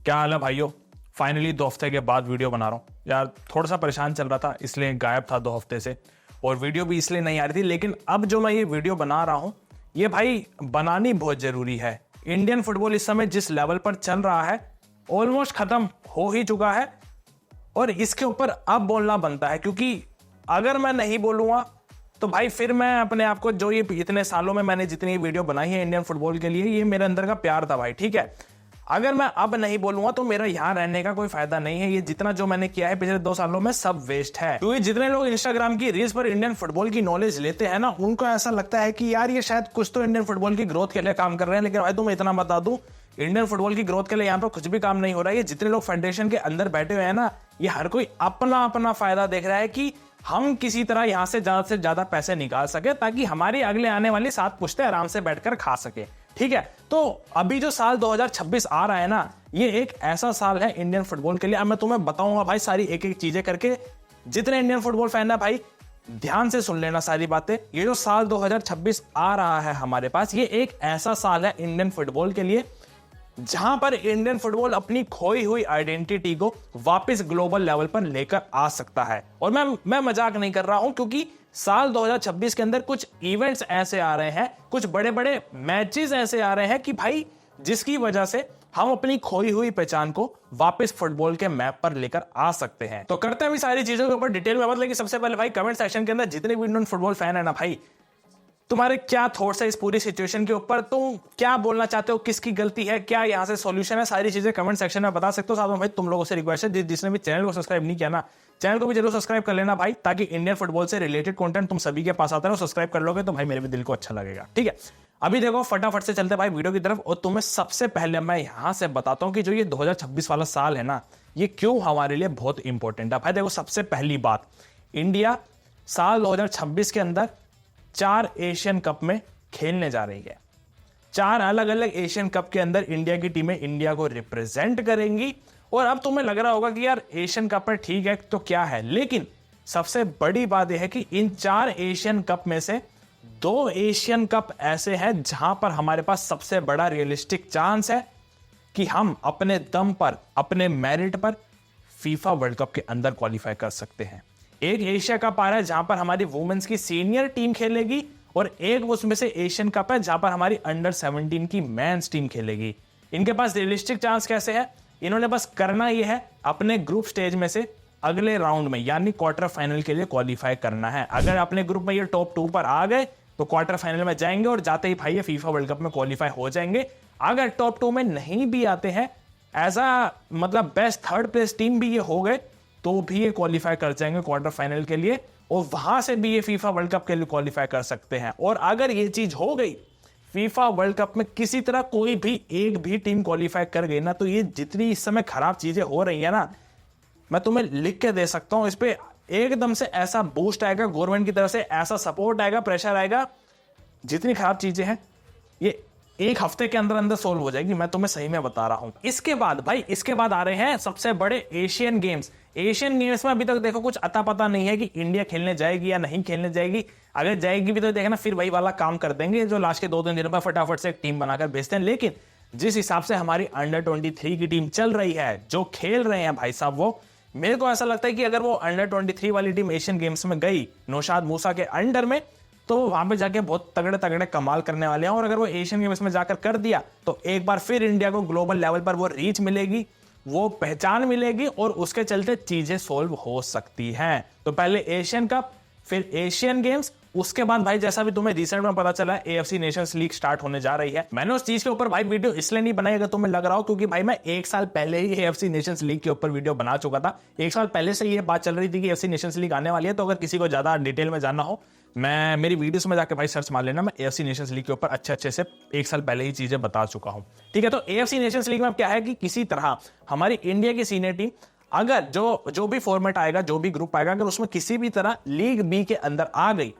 क्या हाल है भाइयों। फाइनली 2 हफ्ते के बाद वीडियो बना रहा हूँ यार। थोड़ा सा परेशान चल रहा था इसलिए गायब था 2 हफ्ते से, और वीडियो भी इसलिए नहीं आ रही थी। लेकिन अब जो मैं ये वीडियो बना रहा हूँ ये भाई बनानी बहुत जरूरी है। इंडियन फुटबॉल इस समय जिस लेवल पर चल रहा है ऑलमोस्ट खत्म हो ही चुका है, और इसके ऊपर अब बोलना बनता है, क्योंकि अगर मैं नहीं बोलूंगा तो भाई फिर मैं अपने आप को, जो ये इतने सालों में मैंने जितनी वीडियो बनाई है इंडियन फुटबॉल के लिए, ये मेरे अंदर का प्यार था भाई, ठीक है। अगर मैं अब नहीं बोलूंगा तो मेरा यहां रहने का कोई फायदा नहीं है। ये जितना जो मैंने किया है पिछले 2 सालों में सब वेस्ट है। क्योंकि जितने लोग इंस्टाग्राम की रील्स पर इंडियन फुटबॉल की नॉलेज लेते हैं ना, उनको ऐसा लगता है कि यार ये शायद कुछ तो इंडियन फुटबॉल की ग्रोथ के लिए काम कर रहे हैं। लेकिन भाई तुम्हें इतना बता दूं, इंडियन फुटबॉल की ग्रोथ के लिए यहाँ पर कुछ भी काम नहीं हो रहा है। ये जितने लोग फेडरेशन के अंदर बैठे हुए हैं ना, ये हर कोई अपना अपना फायदा देख रहा है कि हम किसी तरह यहां से ज्यादा पैसे निकाल सके, ताकि हमारी अगले आने वाली 7 पुश्ते आराम से बैठकर खा सके, ठीक है। तो अभी जो साल 2026 आ रहा है ना, ये एक ऐसा साल है इंडियन फुटबॉल के लिए। अब मैं तुम्हें बताऊंगा भाई सारी एक एक चीजें करके। जितने इंडियन फुटबॉल फैन है भाई ध्यान से सुन लेना सारी बातें। ये जो साल 2026 आ रहा है हमारे पास, ये एक ऐसा साल है इंडियन फुटबॉल के लिए जहां पर इंडियन फुटबॉल अपनी खोई हुई आइडेंटिटी को वापस ग्लोबल लेवल पर लेकर आ सकता है। और मैं मजाक नहीं कर रहा हूं, क्योंकि साल 2026 के अंदर कुछ इवेंट्स ऐसे आ रहे हैं, कुछ बड़े बड़े मैचेस ऐसे आ रहे हैं कि भाई जिसकी वजह से हम अपनी खोई हुई पहचान को वापस फुटबॉल के मैप पर लेकर आ सकते हैं। तो करते हैं भी सारी चीजों के ऊपर डिटेल में बात। लेकिन सबसे पहले भाई कमेंट सेक्शन के अंदर जितने भी इंडियन फुटबॉल फैन है ना भाई, तुम्हारे क्या थॉट्स है इस पूरी सिचुएशन के ऊपर? तुम क्या बोलना चाहते हो? किसकी गलती है? क्या यहाँ से सॉल्यूशन है? सारी चीजें कमेंट सेक्शन में बता सकते हो। साथ में भाई तुम लोगों से रिक्वेस्ट है, जिसने भी चैनल को सब्सक्राइब नहीं किया ना, चैनल को भी जरूर सब्सक्राइब कर लेना भाई, ताकि इंडियन फुटबॉल से रिलेटेड कंटेंट तुम सभी के पास आता है। सब्सक्राइब कर लोगे तो भाई मेरे भी दिल को अच्छा लगेगा, ठीक है। अभी देखो फटाफट से चलते भाई वीडियो की तरफ। और तुम्हें सबसे पहले मैं यहां से बताता हूं कि जो ये 2026 वाला साल है ना, ये क्यों हमारे लिए बहुत इंपॉर्टेंट है। भाई देखो सबसे पहली बात, इंडिया साल 2026 के अंदर 4 एशियन कप में खेलने जा रही है। 4 अलग अलग एशियन कप के अंदर इंडिया की टीमें इंडिया को रिप्रेजेंट करेंगी। और अब तुम्हें लग रहा होगा कि यार एशियन कप है, ठीक है तो क्या है, लेकिन सबसे बड़ी बात यह है कि इन 4 एशियन कप में से 2 एशियन कप ऐसे हैं जहां पर हमारे पास सबसे बड़ा रियलिस्टिक चांस है कि हम अपने दम पर, अपने मेरिट पर फीफा वर्ल्ड कप के अंदर क्वालिफाई कर सकते हैं। एक एशिया कप आ रहा है जहां पर हमारी वुमेन्स की सीनियर टीम खेलेगी, और एक उसमें से एशियन कप है जहां पर हमारी अंडर 17 की मेंस टीम खेलेगी। इनके पास रियलिस्टिक चांस कैसे है? इन्होंने बस करना यह है अपने ग्रुप स्टेज में से अगले राउंड में यानी क्वार्टर फाइनल के लिए क्वालिफाई करना है। अगर अपने ग्रुप में ये टॉप 2 पर आ गए तो क्वार्टर फाइनल में जाएंगे, और जाते ही भाई ये फीफा वर्ल्ड कप में क्वालिफाई हो जाएंगे। अगर टॉप 2 में नहीं भी आते हैं, ऐसा मतलब बेस्ट 3rd प्लेस टीम भी ये हो गए, तो भी ये क्वालिफाई कर जाएंगे क्वार्टर फाइनल के लिए, और वहां से भी ये फीफा वर्ल्ड कप के लिए क्वालिफाई कर सकते हैं। और अगर ये चीज हो गई, फीफा वर्ल्ड कप में किसी तरह कोई भी एक भी टीम क्वालिफाई कर गई ना, तो ये जितनी इस समय खराब चीजें हो रही है ना, मैं तुम्हें लिख के दे सकता हूं, इस पे एकदम से ऐसा बूस्ट आएगा, गवर्नमेंट की तरफ से ऐसा सपोर्ट आएगा, प्रेशर आएगा, जितनी खराब चीजें हैं ये 1 हफ्ते के अंदर अंदर सोल्व हो जाएगी। मैं तुम्हें सही में बता रहा हूं। इसके बाद भाई, इसके बाद आ रहे हैं सबसे बड़े एशियन गेम्स। एशियन गेम्स में अभी तक देखो कुछ अता पता नहीं है कि इंडिया खेलने जाएगी या नहीं खेलने जाएगी। अगर जाएगी भी तो देखना फिर वही वाला काम कर देंगे जो लास्ट के 2-3 दिनों में फटाफट से एक टीम बनाकर भेजते हैं। लेकिन जिस हिसाब से हमारी अंडर 23 की टीम चल रही है, जो खेल रहे हैं भाई साहब, वो मेरे को ऐसा लगता है कि अगर वो अंडर 23 वाली टीम एशियन गेम्स में गई नौशाद मूसा के अंडर में, तो वहां पे जाके बहुत तगड़े तगड़े कमाल करने वाले हैं। और अगर वो एशियन गेम्स में जाकर कर दिया तो एक बार फिर इंडिया को ग्लोबल लेवल पर वो रीच मिलेगी, वो पहचान मिलेगी, और उसके चलते चीजें सोल्व हो सकती हैं। तो पहले एशियन कप, फिर एशियन गेम्स, उसके बाद भाई जैसा भी तुम्हें रिसेंट में पता चला AFC नेशंस लीग स्टार्ट होने जा रही है। मैंने उस चीज के ऊपर भाई वीडियो इसलिए नहीं बनाई, अगर तुम्हें लग रहा हो, क्योंकि भाई मैं 1 साल पहले ही AFC नेशंस लीग के ऊपर वीडियो बना चुका था। 1 साल पहले से ये बात चल रही थी कि AFC नेशंस लीग आने वाली है। तो अगर किसी को ज्यादा डिटेल में जानना हो, मैं मेरी वीडियोस में जाकर भाई सर्च मार लेना, मैं AFC नेशंस लीग के ऊपर अच्छे से 1 साल पहले ही चीजें बता चुका हूं, ठीक है। तो AFC नेशंस लीग में क्या है कि किसी तरह हमारी इंडिया की सीनियर टीम, अगर जो भी फॉर्मेट आएगा, जो भी ग्रुप आएगा, अगर उसमें किसी भी तरह लीग बी के अंदर आ गई,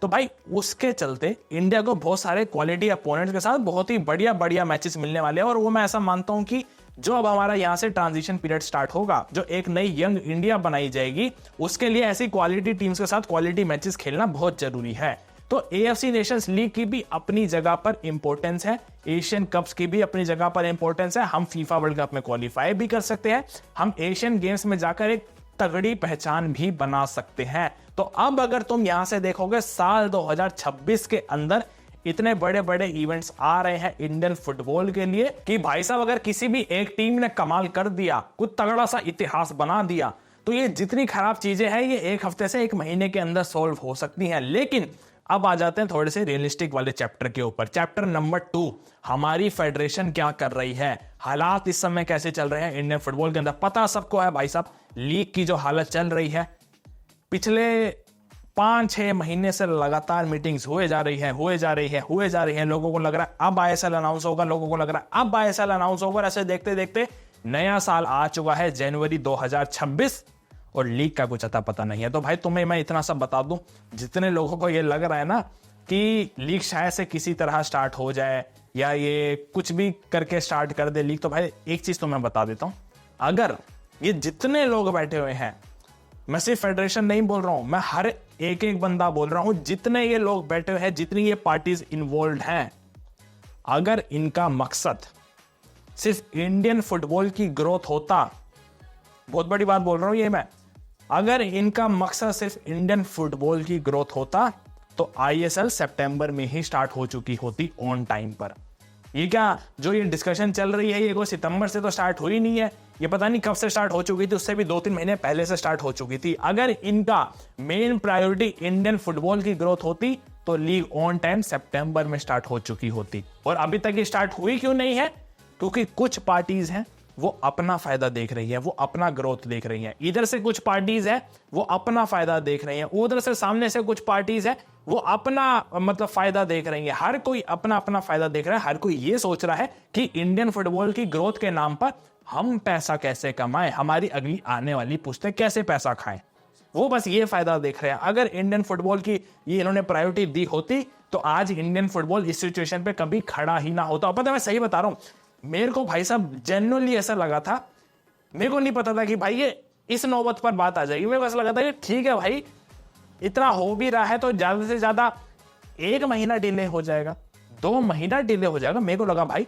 तो भाई उसके चलते इंडिया को बहुत सारे क्वालिटी अपोनेंट्स के साथ बहुत ही बढ़िया बढ़िया मैचेस मिलने वाले हैं। और वो मैं ऐसा मानता हूं कि जो अब हमारा यहां से ट्रांजिशन पीरियड स्टार्ट होगा, जो एक नई यंग इंडिया बनाई जाएगी, उसके लिए ऐसी क्वालिटी टीम्स के साथ क्वालिटी मैचेस खेलना बहुत जरूरी है। तो AFC नेशंस लीग की भी अपनी जगह पर इंपॉर्टेंस है, एशियन कप्स की भी अपनी जगह पर इंपॉर्टेंस है। हम फीफा वर्ल्ड कप में क्वालिफाई भी कर सकते हैं, हम एशियन गेम्स में जाकर एक तगड़ी पहचान भी बना सकते हैं। तो अब अगर तुम यहां से देखोगे साल 2026 के अंदर इतने बड़े बड़े इवेंट्स आ रहे हैं इंडियन फुटबॉल के लिए कि भाई साहब अगर किसी भी एक टीम ने कमाल कर दिया, कुछ तगड़ा सा इतिहास बना दिया, तो ये जितनी खराब चीजें हैं ये एक हफ्ते से एक महीने के अंदर सॉल्व हो सकती हैं। लेकिन अब आ जाते हैं थोड़े से रियलिस्टिक वाले चैप्टर के ऊपर। चैप्टर नंबर 2, हमारी फेडरेशन क्या कर रही है, हालात इस समय कैसे चल रहे हैं इंडियन फुटबॉल के अंदर। पता सबको है भाई साहब, लीग की जो हालत चल रही है, पिछले 5-6 महीने से लगातार मीटिंग्स हुए जा रही है। लोगों को लग रहा है अब ISL अनाउंस होगा, लोगों को लग रहा है अब ISL अनाउंस होगा। ऐसे देखते देखते नया साल आ चुका है, जनवरी 2026, और लीग का कुछ अता पता नहीं है। तो भाई तुम्हें मैं इतना सब बता दूं, जितने लोगों को ये लग रहा है ना कि लीग शायद से किसी तरह स्टार्ट हो जाए या ये कुछ भी करके स्टार्ट कर दे लीग, तो भाई एक चीज तो मैं बता देता हूं, अगर ये जितने लोग बैठे हुए हैं, मैं सिर्फ फेडरेशन नहीं बोल रहा हूं, मैं हर एक एक बंदा बोल रहा हूं, जितने ये लोग बैठे हुए हैं, जितनी ये पार्टीज इन्वॉल्व हैं, अगर इनका मकसद सिर्फ इंडियन फुटबॉल की ग्रोथ होता, बहुत बड़ी बात बोल रहा हूं ये मैं, अगर इनका मकसद सिर्फ इंडियन फुटबॉल की ग्रोथ होता तो ISL सितंबर में ही स्टार्ट हो चुकी होती ऑन टाइम पर। ये क्या जो ये डिस्कशन चल रही है ये कोई सितंबर से तो स्टार्ट हुई नहीं है, ये पता नहीं कब से स्टार्ट हो चुकी थी, उससे भी 2-3 महीने पहले से स्टार्ट हो चुकी थी। अगर इनका मेन प्रायोरिटी इंडियन फुटबॉल की ग्रोथ होती तो लीग ऑन टाइम सितंबर में स्टार्ट हो चुकी होती। और अभी तक ये स्टार्ट हुई क्यों नहीं है? क्योंकि कुछ पार्टीज हैं वो अपना फायदा देख रही है, वो अपना ग्रोथ देख रही है। इधर से कुछ पार्टीज है वो अपना फायदा देख रही है, उधर से सामने से कुछ पार्टीज है वो अपना मतलब फायदा देख रही है। हर कोई अपना अपना फायदा देख रहा है, हर कोई ये सोच रहा है कि इंडियन फुटबॉल की ग्रोथ के नाम पर हम पैसा कैसे कमाएं, हमारी अगली आने वाली पुश्तें कैसे पैसा खाएं, वो बस ये फायदा देख रहे हैं। अगर इंडियन फुटबॉल की ये इन्होंने प्रायोरिटी दी होती तो आज इंडियन फुटबॉल इस सिचुएशन पे कभी खड़ा ही ना होता। पता है मैं सही बता रहा हूं, मेरे को भाई साहब जेन्युइनली ऐसा लगा था, मेरे को नहीं पता था कि भाई ये इस नौबत पर बात आ जाएगी। मेरे को ऐसा लगा था कि ठीक है भाई इतना हो भी रहा है तो ज्यादा से ज्यादा 1 महीना डिले हो जाएगा, 2 महीना डिले हो जाएगा। मेरे को लगा भाई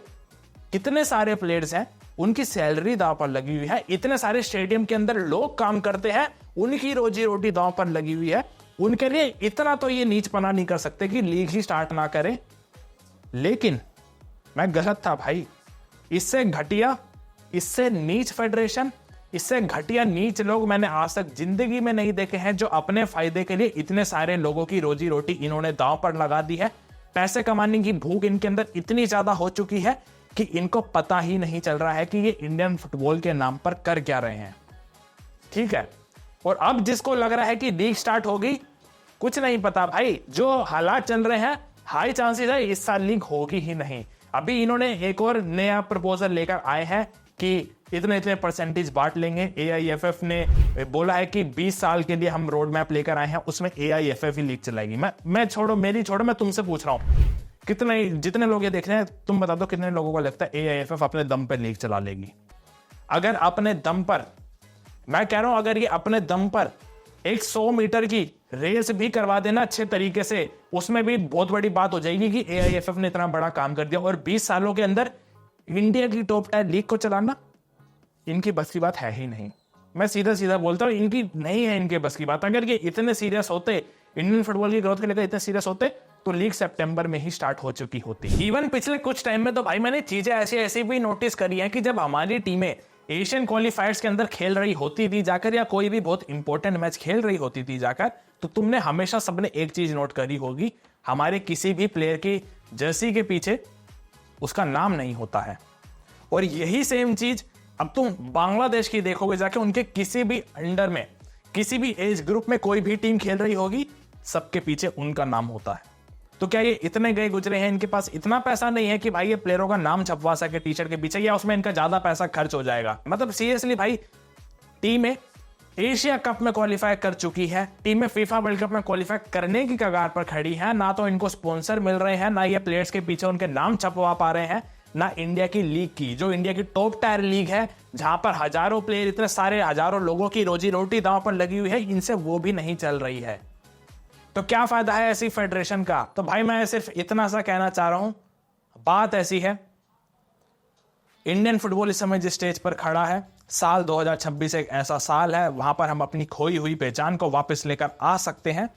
कितने सारे प्लेयर्स हैं, उनकी सैलरी दांव पर लगी हुई है, इतने सारे स्टेडियम के अंदर लोग काम करते हैं, उनकी रोजी रोटी दांव पर लगी हुई है, उनके लिए इतना तो ये नीचपना नहीं कर सकते कि लीग ही स्टार्ट ना करें। लेकिन मैं गलत था भाई, इससे घटिया, इससे नीच फेडरेशन, इससे घटिया नीच लोग मैंने आज तक जिंदगी में नहीं देखे हैं, जो अपने फायदे के लिए इतने सारे लोगों की रोजी रोटी इन्होंने दांव पर लगा दी है। पैसे कमाने की भूख इनके अंदर इतनी ज्यादा हो चुकी है कि इनको पता ही नहीं चल रहा है कि ये इंडियन फुटबॉल के नाम पर कर क्या रहे हैं। ठीक है, और अब जिसको लग रहा है कि लीग स्टार्ट होगी, कुछ नहीं पता भाई, जो हालात चल रहे हैं हाई चांसेस है इस साल लीग होगी ही नहीं। अभी इन्होंने एक और नया प्रपोजल लेकर आए हैं कि इतने इतने परसेंटेज बांट लेंगे। AIFF ने बोला है कि 20 साल के लिए हम रोड मैप लेकर आए हैं, उसमें AIFF ही लीग चलाएगी। मैं छोड़ो, मेरी छोड़ो, मैं तुमसे पूछ रहा हूं, कितने जितने लोग ये देख रहे हैं तुम बता दो कितने लोगों को लगता है AIFF अपने दम पर लीग चला लेगी? अगर अपने दम पर, मैं कह रहा हूं अगर ये अपने दम पर 100 मीटर की रेस भी करवा देना अच्छे तरीके से, उसमें भी बहुत बड़ी बात हो जाएगी कि AIFF ने इतना बड़ा काम कर दिया। और 20 सालों के अंदर इंडिया की टॉप टायर लीग को चलाना इनकी बस की बात है ही नहीं। मैं सीधा सीधा बोलता हूं, इनकी नहीं है इनके बस की बात। अगर ये इतने सीरियस होते, इंडियन फुटबॉल की ग्रोथ के लेकर इतने सीरियस होते, तो लीग सितंबर में ही स्टार्ट हो चुकी होती। इवन पिछले कुछ टाइम में तो भाई मैंने चीजें ऐसी ऐसी भी नोटिस करी है कि जब हमारी टीमें एशियन क्वालिफायर्स के अंदर खेल रही होती थी जाकर, या कोई भी बहुत इंपॉर्टेंट मैच खेल रही होती थी जाकर, तो तुमने हमेशा सबने एक चीज नोट करी होगी, हमारे किसी भी प्लेयर की जर्सी के पीछे उसका नाम नहीं होता है। और यही सेम चीज अब तुम बांग्लादेश की देखोगे जाके, उनके किसी भी अंडर में, किसी भी एज ग्रुप में कोई भी टीम खेल रही होगी, सबके पीछे उनका नाम होता है। तो क्या ये इतने गए गुजरे हैं, इनके पास इतना पैसा नहीं है कि भाई ये प्लेयरों का नाम छपवा सके टी शर्ट के पीछे, या उसमें इनका ज्यादा पैसा खर्च हो जाएगा? मतलब सीरियसली भाई, टीमें एशिया कप में क्वालिफाई कर चुकी है, टीमें फीफा वर्ल्ड कप में क्वालिफाई करने की कगार पर खड़ी है, ना तो इनको स्पॉन्सर मिल रहे हैं, ना ये प्लेयर्स के पीछे उनके नाम छपवा पा रहे हैं, ना इंडिया की लीग की, जो इंडिया की टॉप टायर लीग है, जहां पर हजारों प्लेयर, इतने सारे हजारों लोगों की रोजी रोटी दांव पर लगी हुई है, इनसे वो भी नहीं चल रही है। तो क्या फायदा है ऐसी फेडरेशन का? तो भाई मैं सिर्फ इतना सा कहना चाह रहा हूं, बात ऐसी है, इंडियन फुटबॉल इस समय जिस स्टेज पर खड़ा है, साल 2026 एक ऐसा साल है वहां पर हम अपनी खोई हुई पहचान को वापस लेकर आ सकते हैं,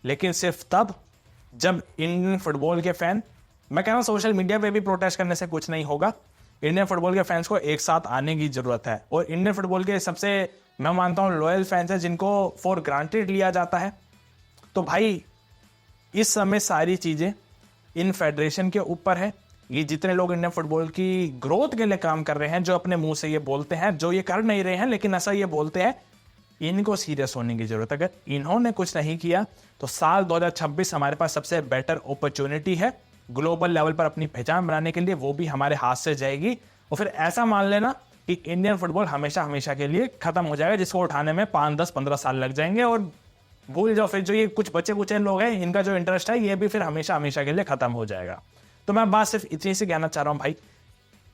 लेकिन सिर्फ तब जब इंडियन फुटबॉल के फैन, मैं कह रहा हूं सोशल मीडिया पे भी प्रोटेस्ट करने से कुछ नहीं होगा, इंडियन फुटबॉल के फैंस को एक साथ आने की जरूरत है। और इंडियन फुटबॉल के सबसे मैं मानता हूं लॉयल फैंस है जिनको फॉर ग्रांटेड लिया जाता है। तो भाई इस समय सारी चीजें इन फेडरेशन के ऊपर है। ये जितने लोग इंडियन फुटबॉल की ग्रोथ के लिए काम कर रहे हैं, जो अपने मुंह से ये बोलते हैं, जो ये कर नहीं रहे हैं लेकिन ऐसा ये बोलते हैं, इनको सीरियस होने की जरूरत है। अगर इन्होंने कुछ नहीं किया तो साल 2026 हमारे पास सबसे बेटर अपॉर्चुनिटी है ग्लोबल लेवल पर अपनी पहचान बनाने के लिए, वो भी हमारे हाथ से जाएगी। और फिर ऐसा मान लेना कि इंडियन फुटबॉल हमेशा हमेशा के लिए खत्म हो जाएगा, जिसको उठाने में 5, 10, 15 साल लग जाएंगे। और भूल जाओ, फिर जो ये कुछ बचे कुचे लोग हैं, इनका जो इंटरेस्ट है ये भी फिर हमेशा हमेशा के लिए खत्म हो जाएगा। तो मैं बात सिर्फ इतनी सी कहना चाह रहा हूं भाई,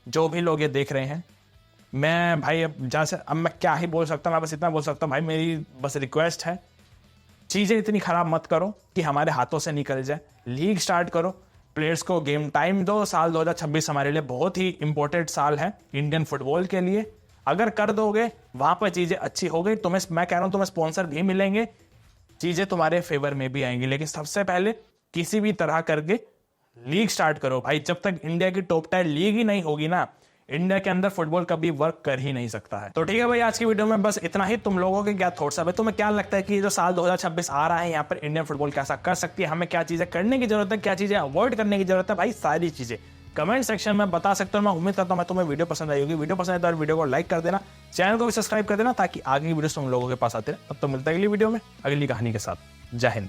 जो भी लोग ये देख रहे हैं, मैं भाई अब मैं क्या ही बोल सकता हूं, मैं बस इतना बोल सकता हूं भाई, मेरी बस रिक्वेस्ट है, चीजें इतनी खराब मत करो कि हमारे हाथों से निकल जाए। लीग स्टार्ट करो, प्लेयर्स को गेम टाइम दो। साल 2026 हमारे लिए बहुत ही इंपॉर्टेंट साल है इंडियन फुटबॉल के लिए। अगर कर दोगे, वहां पर चीजें अच्छी हो गई, तुम्हें मैं कह रहा हूं तुम्हें स्पॉन्सर भी मिलेंगे, चीजें तुम्हारे फेवर में भी आएंगी। लेकिन सबसे पहले किसी भी तरह करके लीग स्टार्ट करो भाई। जब तक इंडिया की टॉप टायर लीग ही नहीं होगी ना, इंडिया के अंदर फुटबॉल कभी वर्क कर ही नहीं सकता है। तो ठीक है भाई, आज की वीडियो में बस इतना ही। तुम लोगों के क्या थॉट्स है, तुम्हें क्या लगता है कि जो साल 2026 आ रहा है, यहाँ पर इंडियन फुटबॉल कैसा कर सकती है, हमें क्या चीजें करने की जरूरत है, क्या चीजें अवॉइड करने की जरूरत है, भाई सारी चीजें कमेंट सेक्शन में बता सकते हो। मैं उम्मीद करता हूं तुम्हें वीडियो पसंद आई होगी। वीडियो पसंद है तो वीडियो को लाइक कर देना, चैनल को भी सब्सक्राइब कर देना, ताकि आगे की वीडियो तुम लोगों के पास आते रहे। अब तो मिलता है अगली वीडियो में अगली कहानी के साथ। जय हिंद।